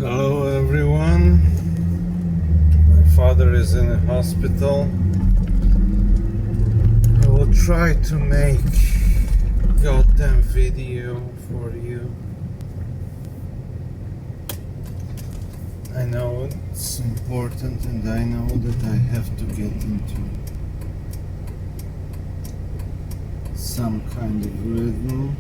Hello everyone. My father is in a hospital. I will try to make goddamn video for you. I know it's important and I know that I have to get into some kind of rhythm.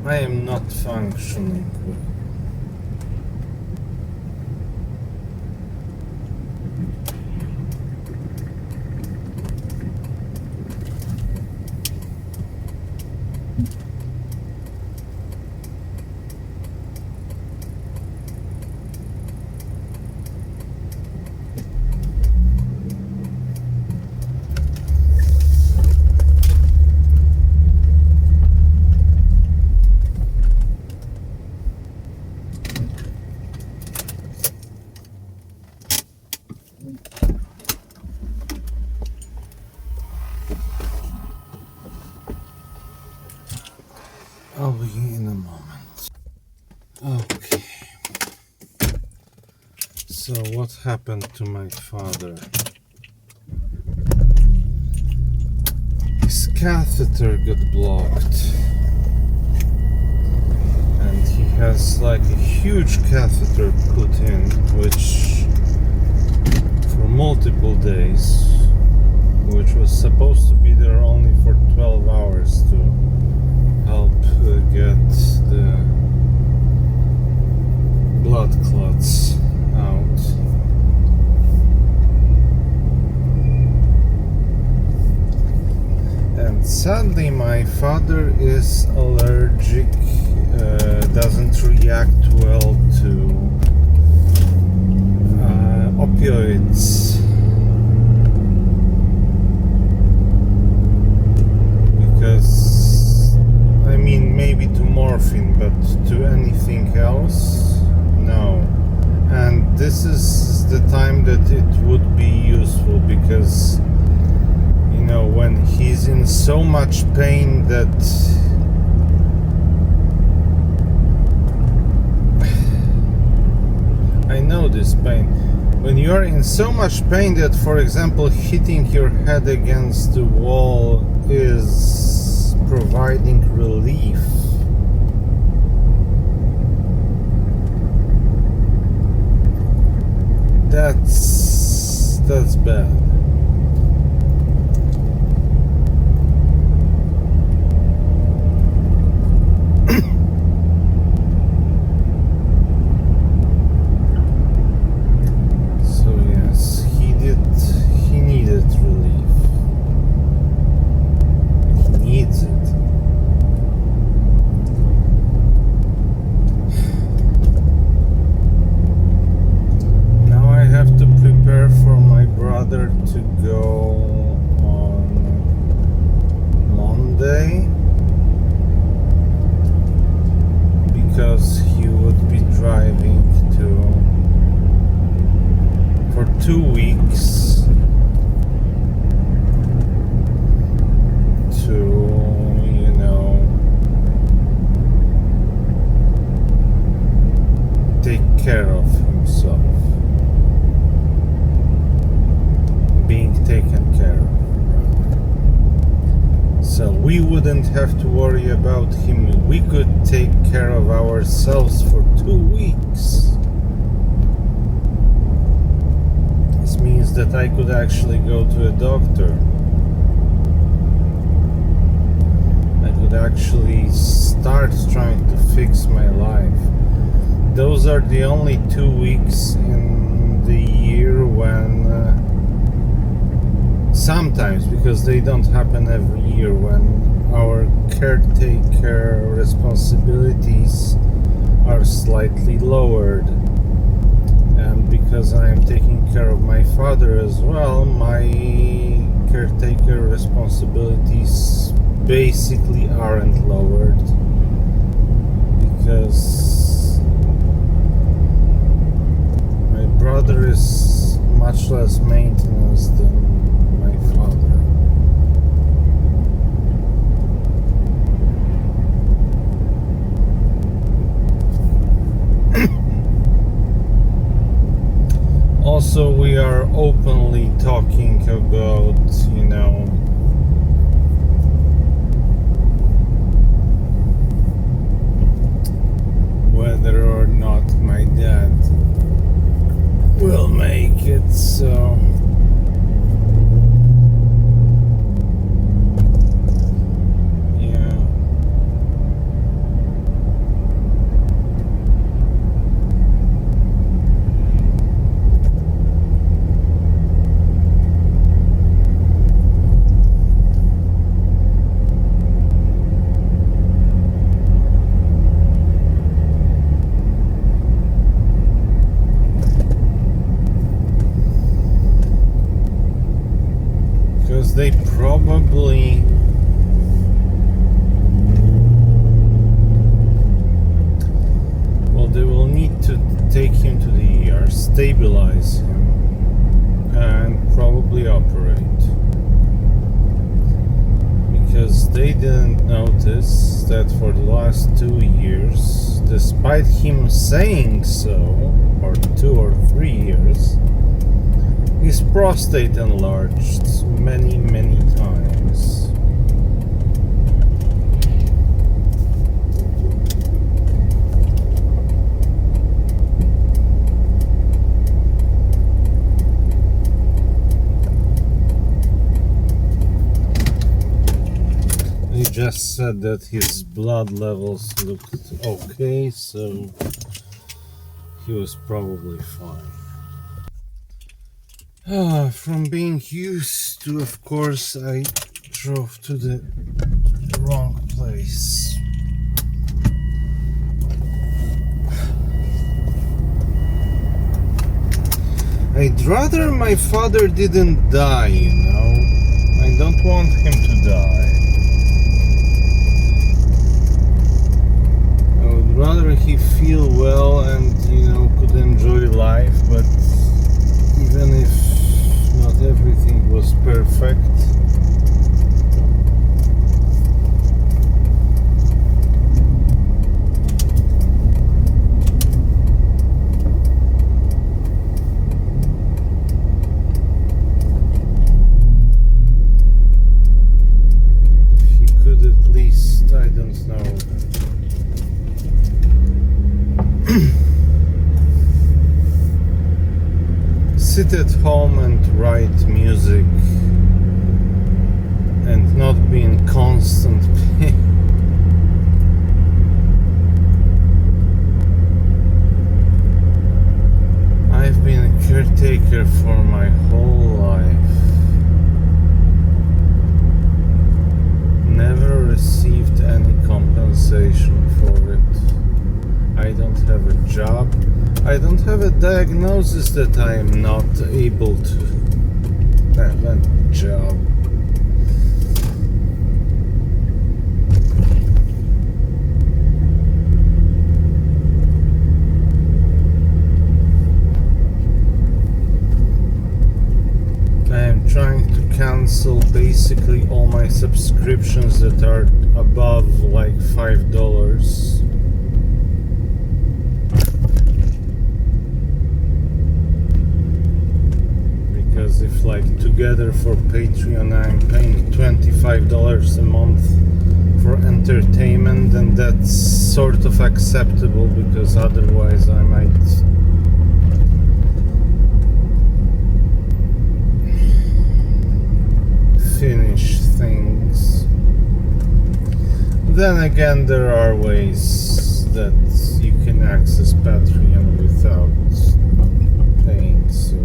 I am not functioning well. I'll be in a moment. Okay. So what happened to my father? His catheter got blocked. And he has like a huge catheter put in, which for multiple days, which was supposed to be there only for 12 hours to help get the blood clots out. And sadly my father is allergic, doesn't react well to opioids. Because I mean, maybe to morphine, but to anything else, no. And this is the time that it would be useful because, you know, when he's in so much pain that I know this pain. When you're in so much pain that, for example, hitting your head against the wall is providing relief, that's bad. So yes, he needed relief. He needs it. For my brother to go on Monday because he would be driving for 2 weeks to, you know, take care of himself. Being taken care of. So we wouldn't have to worry about him. We could take care of ourselves for 2 weeks. This means that I could actually go to a doctor. I could actually start trying to fix my life. Those are the only 2 weeks in the year when sometimes, because they don't happen every year, when our caretaker responsibilities are slightly lowered. because I am taking care of my father as well, my caretaker responsibilities basically aren't lowered, because my brother is much less maintenance than my father. Also, we are openly talking about, whether or not my dad will make it, so yeah. Because they probably they will need to take him to the ER, stabilize him, and probably operate, because they didn't notice that for the last 2 years, despite him saying so, or 2 or 3 years, his prostate enlarged many, many times. He just said that his blood levels looked okay, so he was probably fine. From being used to, of course, I drove to the wrong place. I'd rather my father didn't die, I don't want him to die. I would rather he feel well and, could enjoy life, but even if not everything was perfect, if he could at least, I don't know, sit at home and write music and not be in constant pain. I've been a caretaker for my whole life. Never received any compensation for it. I don't have a job. I don't have a diagnosis that I am not able to have a job. I am trying to cancel basically all my subscriptions that are above like $5. Because if together for Patreon I'm paying $25 a month for entertainment, then that's sort of acceptable, because otherwise I might finish things. Then again, there are ways that you can access Patreon without paying, so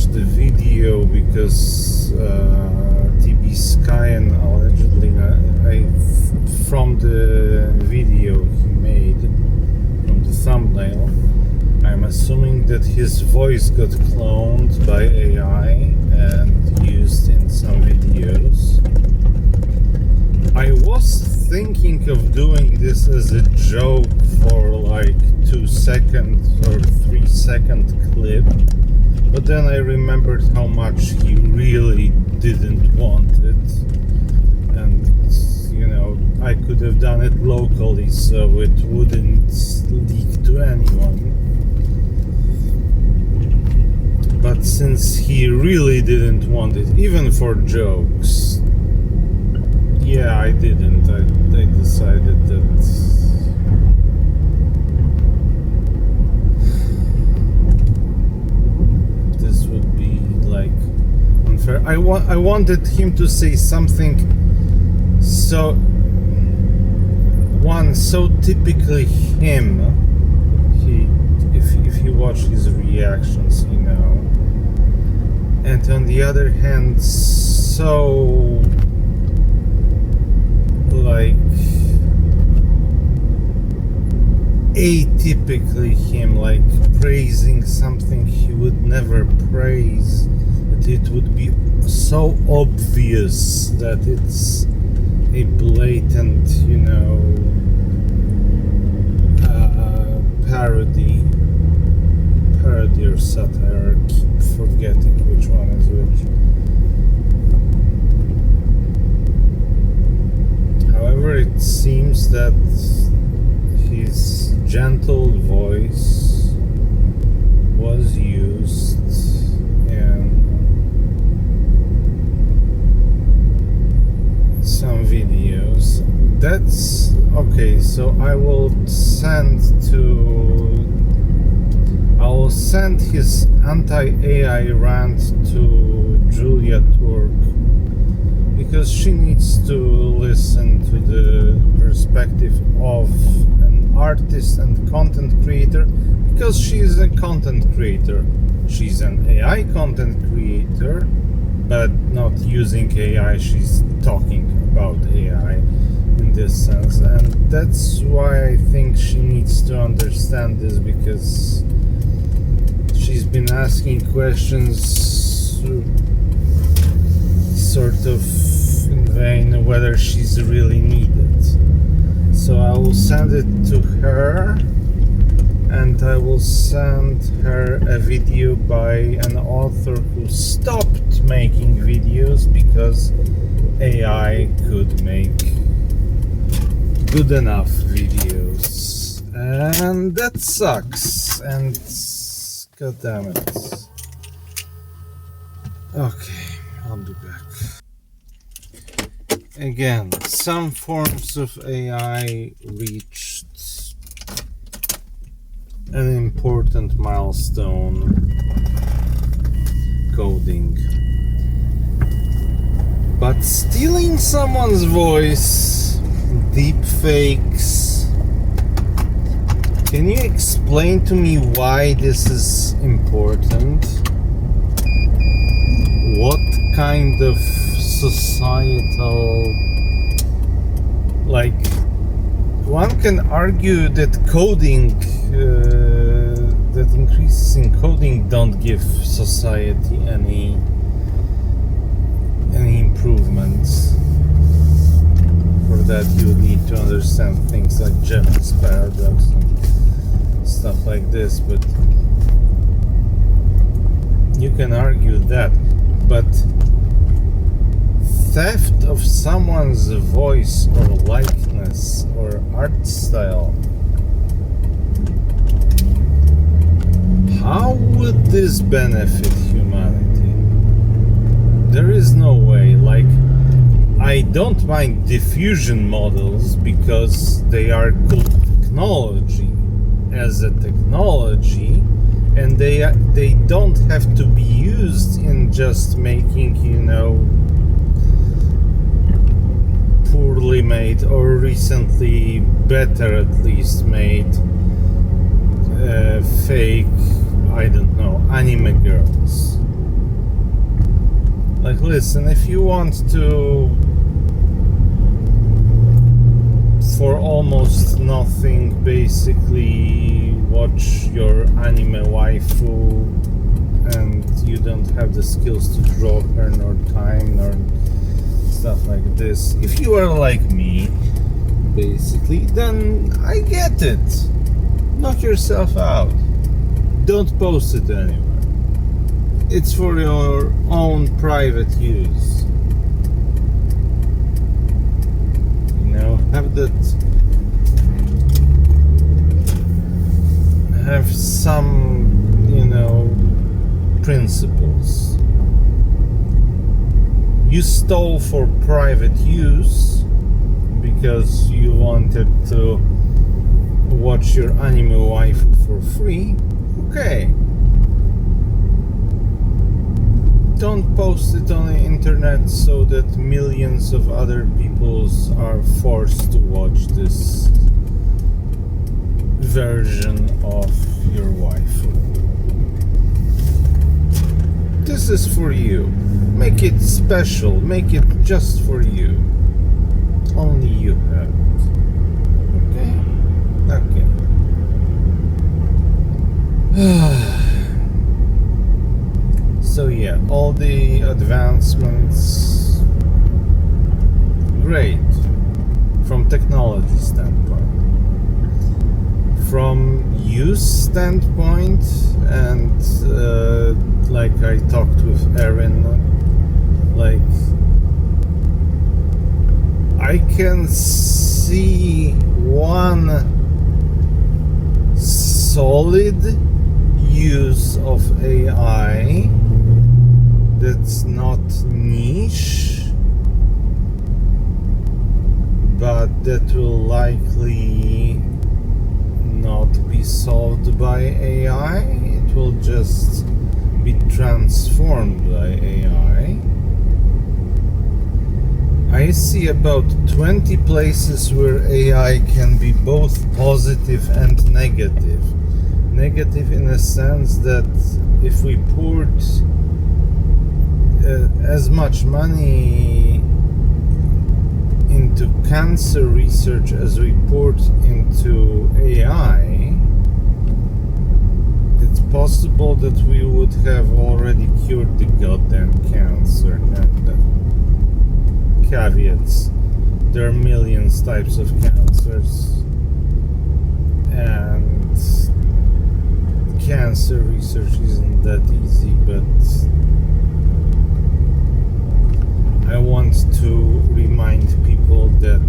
watched the video because TB Skyen allegedly, from the video he made, from the thumbnail, I'm assuming that his voice got cloned by AI and used in some videos. I was thinking of doing this as a joke for like 2-second or 3-second clip, but then I remembered how much he really didn't want it, and you know, I could have done it locally so it wouldn't leak to anyone. But since he really didn't want it, even for jokes, yeah, I didn't. I decided that this would be like unfair. I wanted him to say something so typically him. If you watch his reactions, you know, and on the other hand, so like atypically him, like praising something he would never praise, that it would be so obvious that it's a blatant, you know, parody or satire. I keep forgetting which one is which. However, it seems that his gentle voice was used in some videos. That's okay, so I will send his anti-AI rant to Julia Turk, because she needs to listen to the perspective of an artist and content creator, because she is a content creator. She's an AI content creator, but not using AI. She's talking about AI in this sense, and that's why I think she needs to understand this, because she's been asking questions sort of in vain, whether she's really needed. So I will send it to her, and I will send her a video by an author who stopped making videos because AI could make good enough videos, and that sucks, and god damn it. Okay, I'll be back. Again, some forms of AI reached an important milestone: coding. But stealing someone's voice, deep fakes. Can you explain to me why this is important? What kind of societal, like, one can argue that coding, that increases in coding don't give society any improvements. For that you need to understand things like Jevons paradox and stuff like this, but you can argue that. But theft of someone's voice or likeness or art style, how would this benefit humanity? There is no way. Like, I don't mind diffusion models because they are cool technology as a technology, and they don't have to be used in just making, you know, poorly made or recently better at least made fake, I don't know, anime girls. listen, if you want to, for almost nothing, basically watch your anime waifu, and you don't have the skills to draw her, nor time, nor stuff like this, if you are like me, basically, then I get it. Knock yourself out. Don't post it anywhere. It's for your own private use. You know, have some, you know, principles. You stole for private use because you wanted to watch your anime waifu for free. Okay. Don't post it on the internet so that millions of other people are forced to watch this version of your waifu. This is for you. Make it special. Make it just for you. Only you have it. Okay? Okay. So yeah, all the advancements, great from technology standpoint. From use standpoint, and like I talked with Erin, like I can see one solid use of AI that's not niche, but that will likely not be solved by AI. It will just be transformed by AI. I see about 20 places where AI can be both positive and negative. Negative in the sense that if we poured as much money into cancer research as we poured into AI, it's possible that we would have already cured the goddamn cancer. And caveats, there are millions types of cancers, and cancer research isn't that easy, but I want to remind people that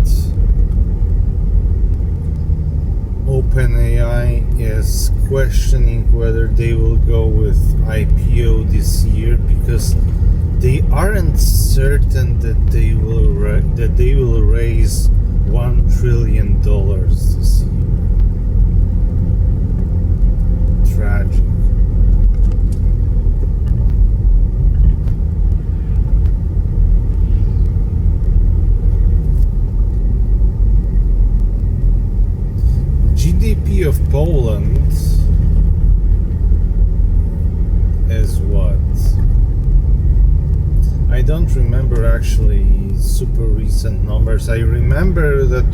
OpenAI is questioning whether they will go with IPO this year, because they aren't certain that they will raise $1 trillion this year. Tragic. GDP of Poland is what? I don't remember actually super recent numbers. I remember that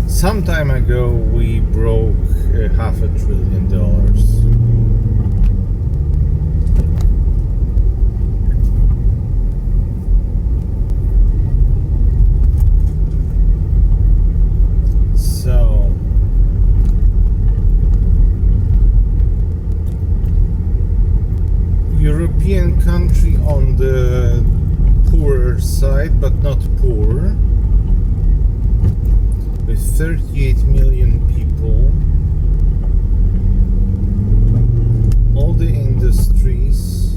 some time ago we broke $500 billion. So European country on the poorer side, but not poor, with 38 million people, all the industries,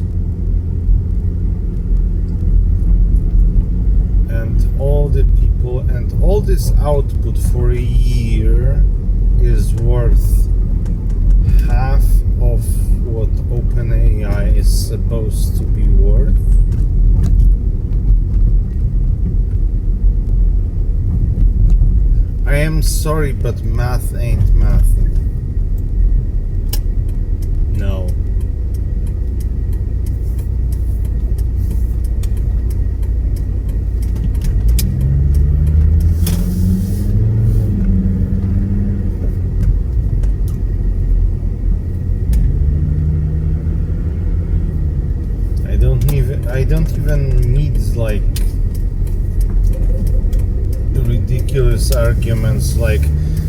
and all the people, and all this output for a year is worth half of what OpenAI is supposed to be worth. I am sorry, but math ain't math. No. I don't even need like ridiculous arguments like,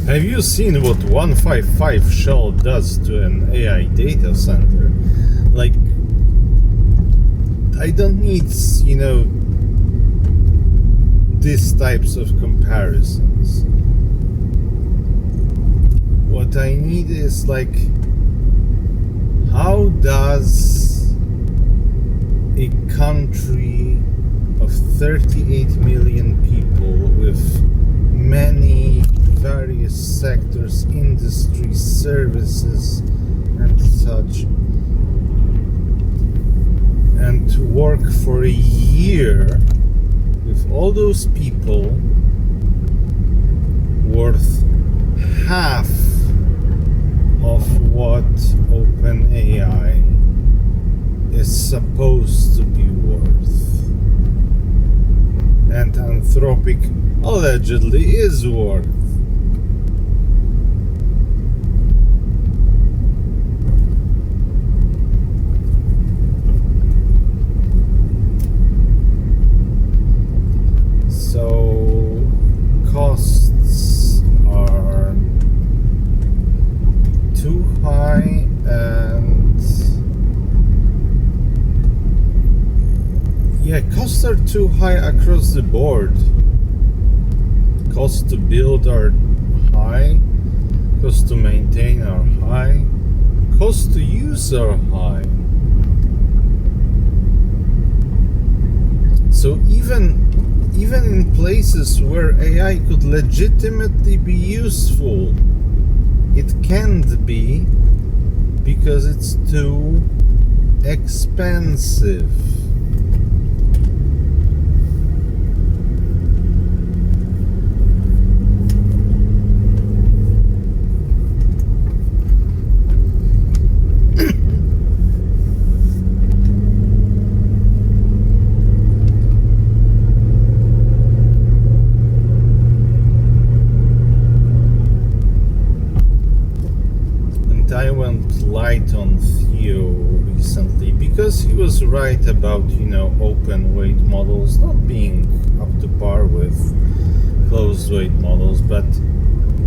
have you seen what 155 shell does to an AI data center? Like, I don't need, these types of comparisons. What I need is like, how does a country of 38 million people with many various sectors, industries, services, and such, and to work for a year with all those people worth half of what OpenAI is supposed to be worth, and Anthropic allegedly is worth. So costs are too high, and costs are too high across the board. Costs to build are high, costs to maintain are high, costs to use are high. So even in places where AI could legitimately be useful, it can't be because it's too expensive. I went light on Theo recently because he was right about, open weight models not being up to par with closed weight models. But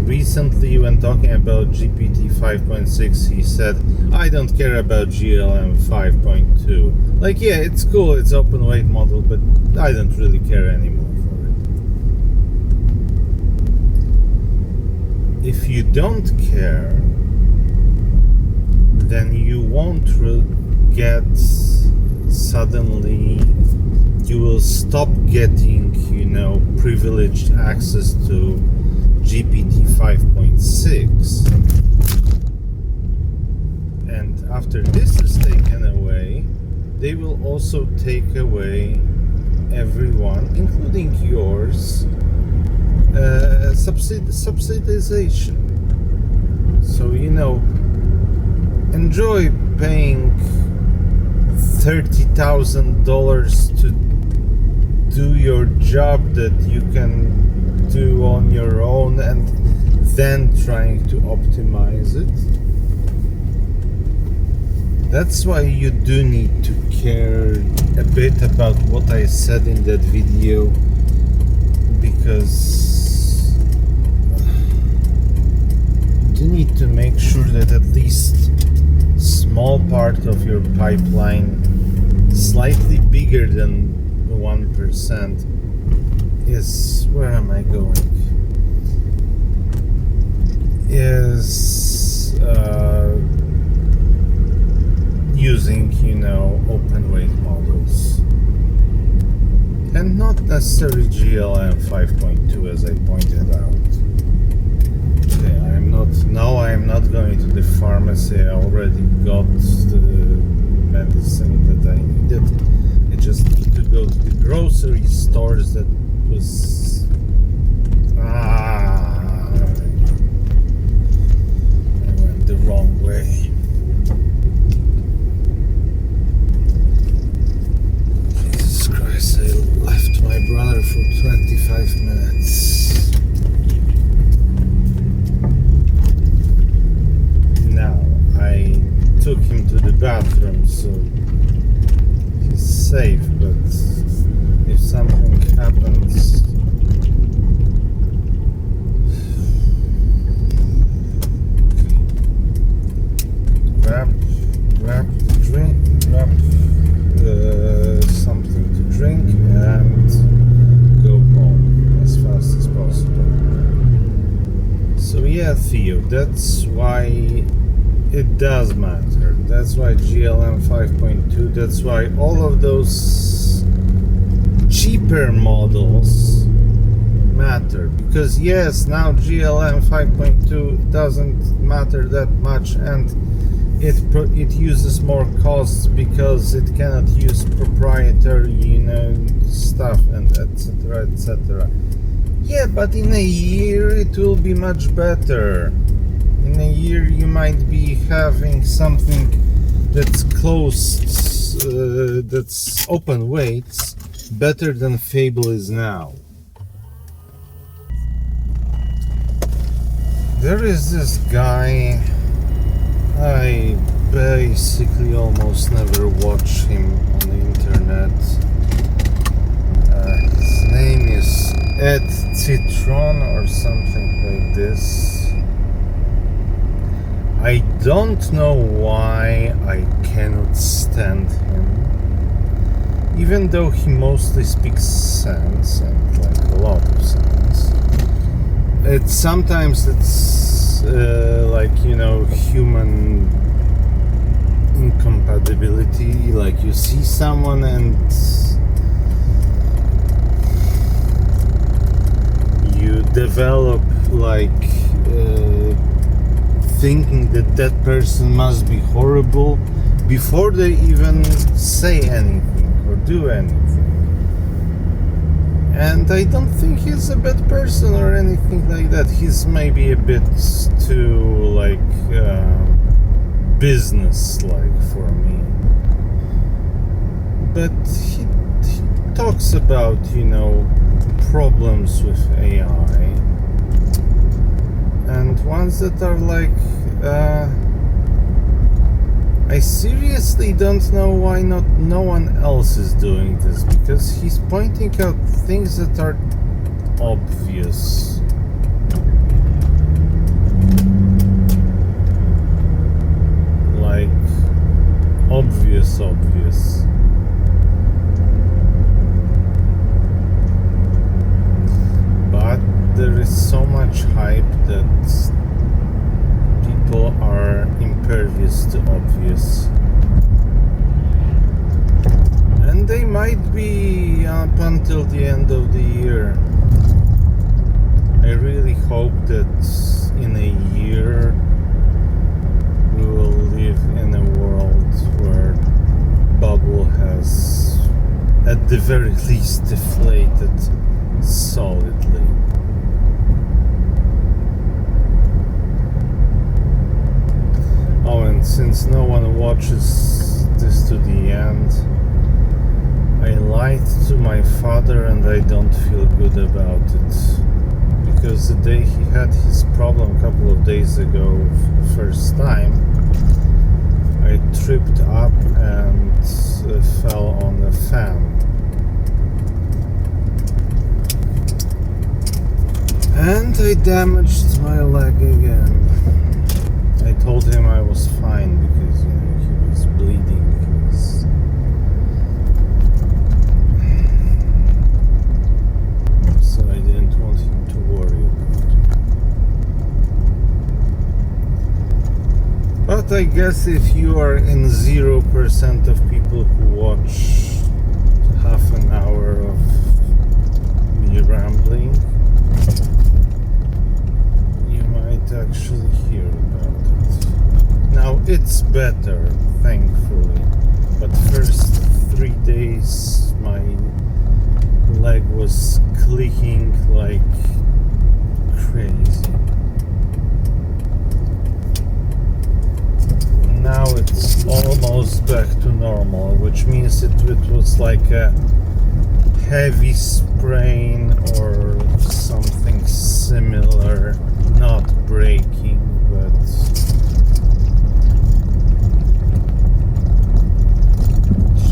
recently, when talking about GPT 5.6, he said, I don't care about GLM 5.2. Like, yeah, it's cool, it's open weight model, but I don't really care anymore for it. If you don't care, then you won't get suddenly, you will stop getting, privileged access to GPT 5.6. And after this is taken away, they will also take away everyone, including yours, subsidization. So, enjoy paying $30,000 to do your job that you can do on your own, and then trying to optimize it. That's why you do need to care a bit about what I said in that video, because you need to make sure that at least small part of your pipeline, slightly bigger than 1%, is, where am I going? Is using, open weight models, and not necessarily GLM 5.2, as I pointed out. I am not going to the pharmacy. I already got the medicine that I needed. I just need to go to the grocery stores. That was I went the wrong way. Jesus Christ, I left my brother for 25 minutes. I took him to the bathroom, so he's safe, but if something happens, grab the drink, grab something to drink, and go home as fast as possible. So yeah, Theo, that's why it does matter. That's why GLM 5.2, that's why all of those cheaper models matter. Because yes, now GLM 5.2 doesn't matter that much, and it uses more costs because it cannot use proprietary, stuff, and etc, etc. Yeah, but in a year it will be much better. In a year you might be having something that's closed, that's open weights, better than Fable is now. There is this guy, I basically almost never watch him on the internet. His name is Ed Zitron or something like this. I don't know why I cannot stand him, even though he mostly speaks sense, and like a lot of sense. Sometimes it's like, human incompatibility. Like you see someone and you develop like thinking that person must be horrible before they even say anything or do anything. And I don't think he's a bad person or anything like that. He's maybe a bit too like business-like for me. But he talks about, problems with AI. And ones that are like, I seriously don't know why no one else is doing this, because he's pointing out things that are obvious. Like, obvious. But there is so much hype that people are impervious to obvious, and they might be up until the end of the year. I really hope that in a year we will live in a world where bubble has at the very least deflated solidly. Oh, and since no one watches this to the end, I lied to my father and I don't feel good about it. Because the day he had his problem a couple of days ago, for the first time, I tripped up and fell on a fan. And I damaged my leg again. I told him I was fine because, he was bleeding. So I didn't want him to worry about it. But I guess if you are in 0% of people who watch half an hour of me rambling, you might actually hear about it. Now it's better, thankfully, but first 3 days my leg was clicking like crazy. Now it's almost back to normal, which means it was like a heavy sprain or something similar, not breaking, but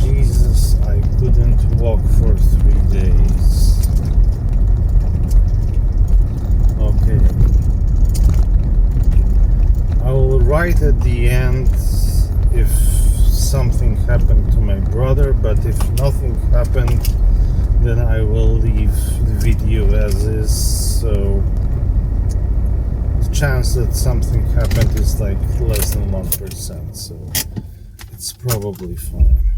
Jesus, I brother, but if nothing happened, then I will leave the video as is. So the chance that something happened is like less than 1%, so it's probably fine.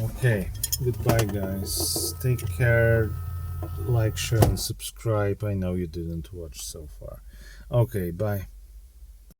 Okay, goodbye guys, take care, like, share and subscribe. I know you didn't watch so far. Okay, bye.